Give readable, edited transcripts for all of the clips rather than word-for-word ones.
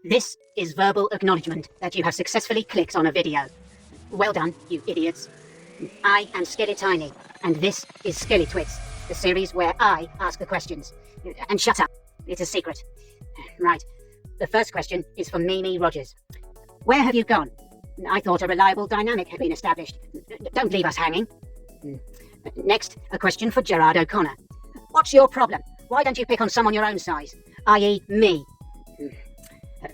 This is verbal acknowledgement that you have successfully clicked on a video. Well done, you idiots. I am Skeletiny, and this is Skeletwits, the series where I ask the questions. And shut up, it's a secret. Right, the first question is for Mimi Rogers. Where have you gone? I thought a reliable dynamic had been established. Don't leave us hanging. Next, a question for Gerard O'Connor. What's your problem? Why don't you pick on someone your own size, i.e. me?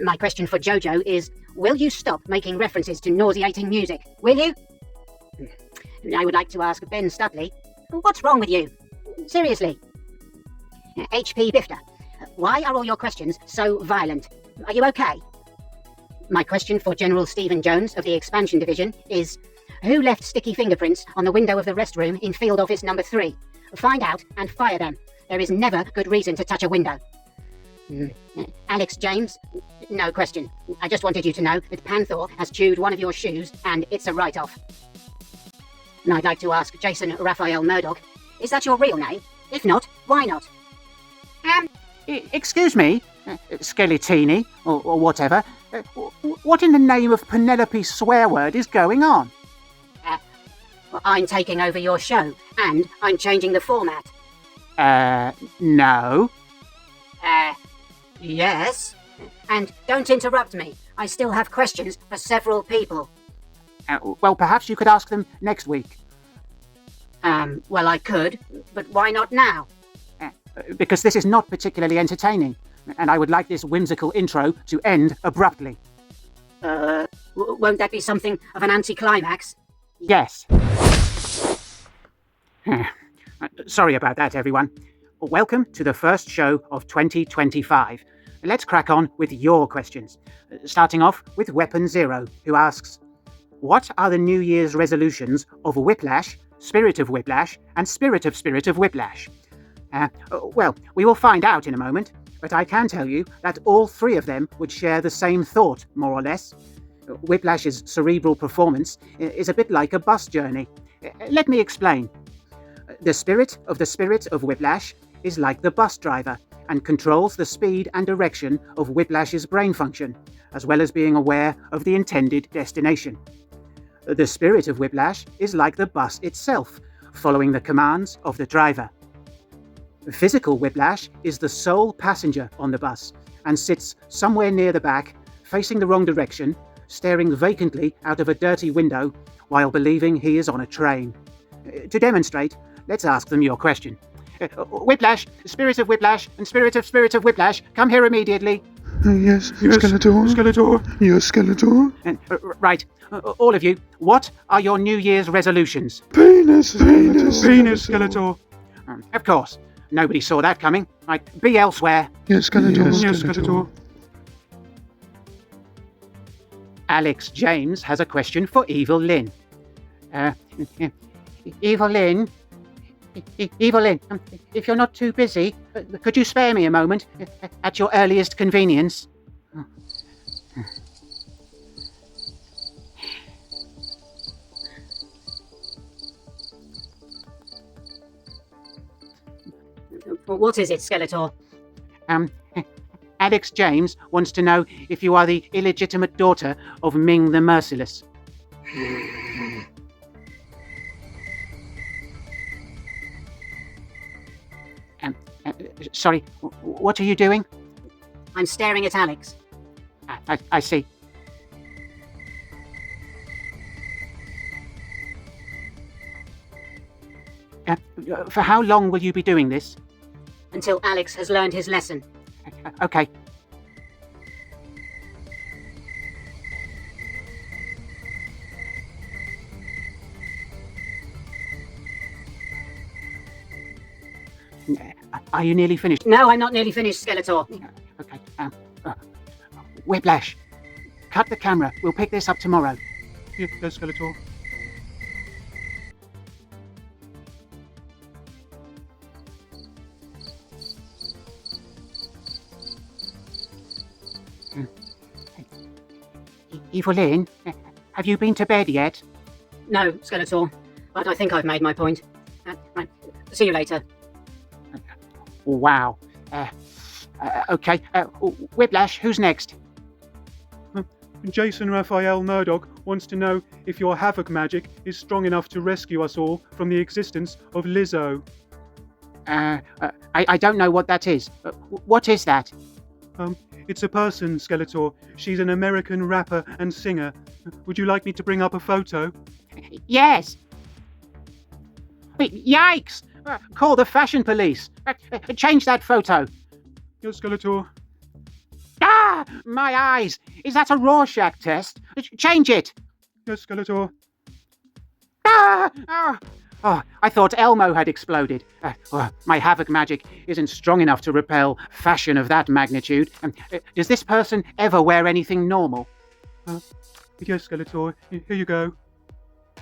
My question for Jojo is, will you stop making references to nauseating music? Will you? I would like to ask Ben Studley, what's wrong with you? Seriously. HP Bifter, why are all your questions so violent? Are you okay? My question for General Stephen Jones of the Expansion Division is, who left sticky fingerprints on the window of the restroom in Field Office number 3? Find out and fire them. There is never good reason to touch a window. Alex James, no question. I just wanted you to know that Panther has chewed one of your shoes and it's a write-off. And I'd like to ask Jason Raphael Murdoch, is that your real name? If not, why not? Excuse me, Skeletini, or whatever. What in the name of Penelope swear word is going on? I'm taking over your show, and I'm changing the format. No. Yes. And don't interrupt me. I still have questions for several people. Well, perhaps you could ask them next week. Well, I could, but why not now? Because this is not particularly entertaining, and I would like this whimsical intro to end abruptly. Won't that be something of an anticlimax? Yes. Sorry about that, everyone. Welcome to the first show of 2025. Let's crack on with your questions. Starting off with Weapon Zero, who asks, what are the New Year's resolutions of Whiplash, Spirit of Whiplash, and Spirit of Whiplash? Well, we will find out in a moment, but I can tell you that all three of them would share the same thought, more or less. Whiplash's cerebral performance is a bit like a bus journey. Let me explain. The Spirit of Whiplash is like the bus driver and controls the speed and direction of Whiplash's brain function, as well as being aware of the intended destination. The Spirit of Whiplash is like the bus itself, following the commands of the driver. Physical Whiplash is the sole passenger on the bus and sits somewhere near the back, facing the wrong direction, staring vacantly out of a dirty window while believing he is on a train. To demonstrate, let's ask them your question. Whiplash, Spirit of Whiplash, and Spirit of Whiplash, come here immediately. Yes, Skeletor. Yes, Skeletor. Right, all of you, what are your New Year's resolutions? Penis, Skeletor. Of course, nobody saw that coming. Right, be elsewhere. Yes, Skeletor. Alex James has a question for Evil-Lyn. Evil-Lyn, if you're not too busy, could you spare me a moment at your earliest convenience? What is it, Skeletor? Alex James wants to know if you are the illegitimate daughter of Ming the Merciless. Sorry, what are you doing? I'm staring at Alex. I see. For how long will you be doing this? Until Alex has learned his lesson. Okay. Are you nearly finished? No, I'm not nearly finished, Skeletor. Okay. Whiplash, cut the camera. We'll pick this up tomorrow. Yes, Skeletor. Evil-Lyn, have you been to bed yet? No, Skeletor, but I think I've made my point. Right. See you later. Wow. Okay. Whiplash, who's next? Jason Raphael Murdoch wants to know if your havoc magic is strong enough to rescue us all from the existence of Lizzo. I don't know what that is. What is that? It's a person, Skeletor. She's an American rapper and singer. Would you like me to bring up a photo? Yes. Yikes! Call the fashion police. Change that photo. Yes, Skeletor. Ah! My eyes! Is that a Rorschach test? Change it! Yes, Skeletor. Ah! Oh, I thought Elmo had exploded. My havoc magic isn't strong enough to repel fashion of that magnitude. Does this person ever wear anything normal? Yes, Skeletor. Here you go.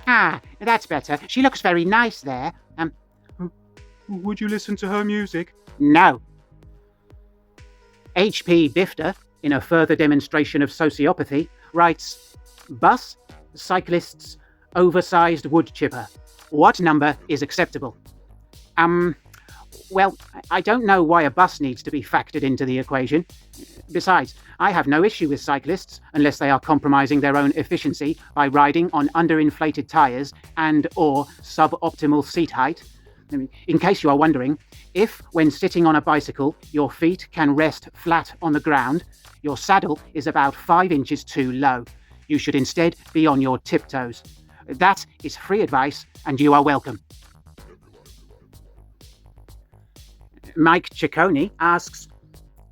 Ah, that's better. She looks very nice there. Would you listen to her music? No. H.P. Bifter, in a further demonstration of sociopathy, writes, Bus, cyclists, oversized wood chipper. What number is acceptable? Well, I don't know why a bus needs to be factored into the equation. Besides, I have no issue with cyclists unless they are compromising their own efficiency by riding on underinflated tyres and or suboptimal seat height. In case you are wondering, if, when sitting on a bicycle, your feet can rest flat on the ground, your saddle is about 5 inches too low. You should instead be on your tiptoes. That is free advice, and you are welcome. Mike Ciccone asks,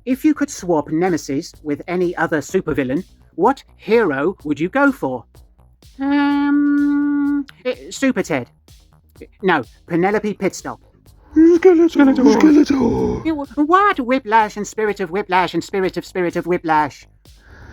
if you could swap Nemesis with any other supervillain, what hero would you go for? Super Ted. No, Penelope Pitstop. Skeletor! What? Whiplash and Spirit of Whiplash and Spirit of Whiplash.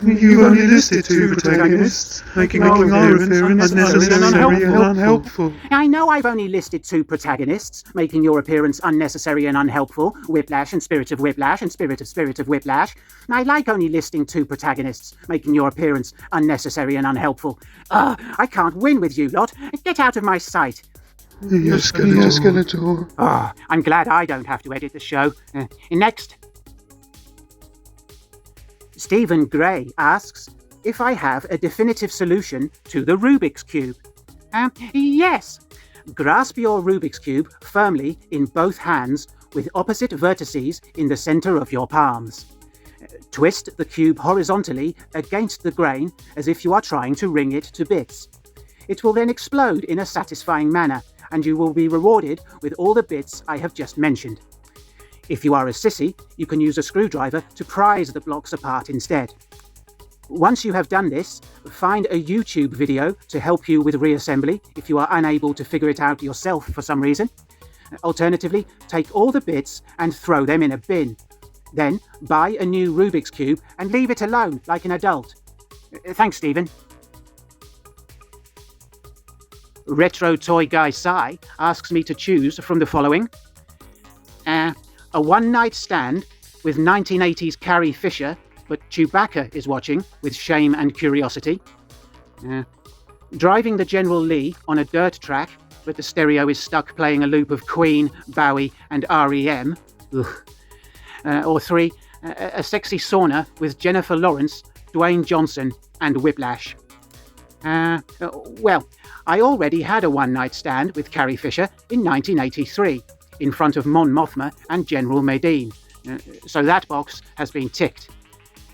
You've only listed 2 protagonists, making our appearance unnecessary and unhelpful. I know I've only listed 2 protagonists, making your appearance unnecessary and unhelpful. Whiplash and Spirit of Whiplash and Spirit of Whiplash. I like only listing 2 protagonists, making your appearance unnecessary and unhelpful. I can't win with you lot. Get out of my sight. Yes, Skeletor. I'm glad I don't have to edit the show. Next. Stephen Gray asks if I have a definitive solution to the Rubik's Cube. Yes. Grasp your Rubik's Cube firmly in both hands with opposite vertices in the center of your palms. Twist the cube horizontally against the grain as if you are trying to wring it to bits. It will then explode in a satisfying manner, and you will be rewarded with all the bits I have just mentioned. If you are a sissy, you can use a screwdriver to prise the blocks apart instead. Once you have done this, find a YouTube video to help you with reassembly if you are unable to figure it out yourself for some reason. Alternatively, take all the bits and throw them in a bin. Then, buy a new Rubik's Cube and leave it alone like an adult. Thanks, Stephen. Retro Toy Guy Sai asks me to choose from the following. A one-night stand with 1980s Carrie Fisher, but Chewbacca is watching with shame and curiosity. Driving the General Lee on a dirt track, but the stereo is stuck playing a loop of Queen, Bowie, and R.E.M. Or 3, a sexy sauna with Jennifer Lawrence, Dwayne Johnson, and Whiplash. Well, I already had a one-night stand with Carrie Fisher in 1983. In front of Mon Mothma and General Medine. So that box has been ticked.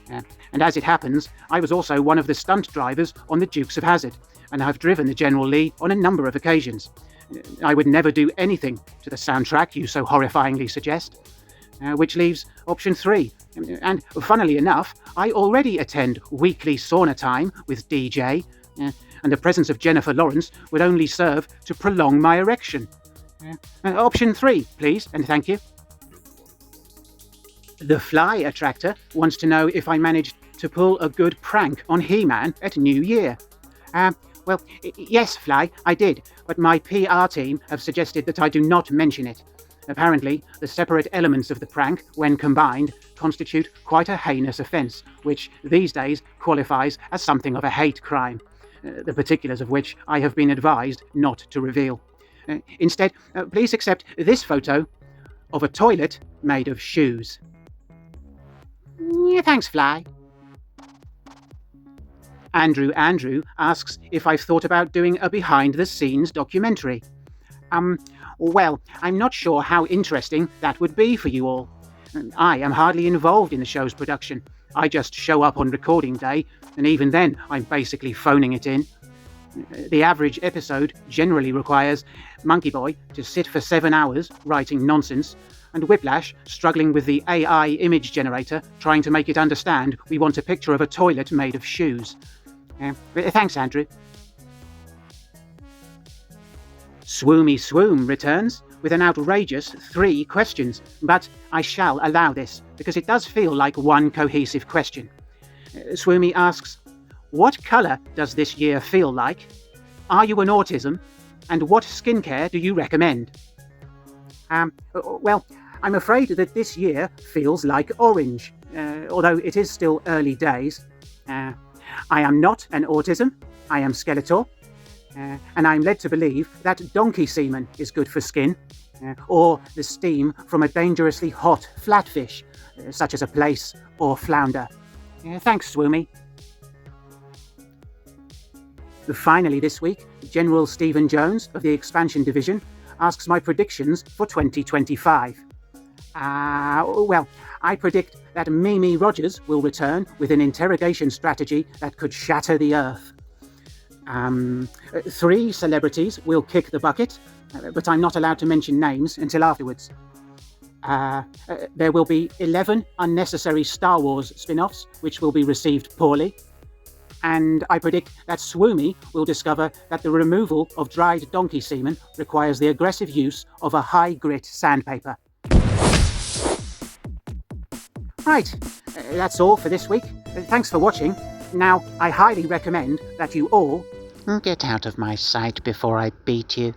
And as it happens, I was also one of the stunt drivers on the Dukes of Hazzard, and I've driven the General Lee on a number of occasions. I would never do anything to the soundtrack you so horrifyingly suggest. Which leaves option 3. And funnily enough, I already attend weekly sauna time with DJ, and the presence of Jennifer Lawrence would only serve to prolong my erection. Option 3, please, and thank you. The Fly Attractor wants to know if I managed to pull a good prank on He-Man at New Year. Well, yes, Fly, I did, but my PR team have suggested that I do not mention it. Apparently, the separate elements of the prank, when combined, constitute quite a heinous offence, which these days qualifies as something of a hate crime, the particulars of which I have been advised not to reveal. Instead, please accept this photo of a toilet made of shoes. Thanks, Fly. Andrew asks if I've thought about doing a behind-the-scenes documentary. Well, I'm not sure how interesting that would be for you all. I am hardly involved in the show's production. I just show up on recording day, and even then I'm basically phoning it in. The average episode generally requires Monkey Boy to sit for 7 hours writing nonsense, and Whiplash struggling with the AI image generator trying to make it understand we want a picture of a toilet made of shoes. Thanks, Andrew. Swoomy Swoom returns with an outrageous 3 questions, but I shall allow this because it does feel like one cohesive question. Swoomy asks, what colour does this year feel like? Are you an autism? And what skincare do you recommend? Well, I'm afraid that this year feels like orange, although it is still early days. I am not an autism. I am Skeletor. And I'm led to believe that donkey semen is good for skin, or the steam from a dangerously hot flatfish, such as a plaice or flounder. Thanks, Swoomy. Finally this week, General Stephen Jones of the Expansion Division asks my predictions for 2025. Well, I predict that Mimi Rogers will return with an interrogation strategy that could shatter the Earth. 3 celebrities will kick the bucket, but I'm not allowed to mention names until afterwards. There will be 11 unnecessary Star Wars spin-offs, which will be received poorly. And I predict that Swoomy will discover that the removal of dried donkey semen requires the aggressive use of a high-grit sandpaper. Right, that's all for this week. Thanks for watching. Now, I highly recommend that you all Get out of my sight before I beat you.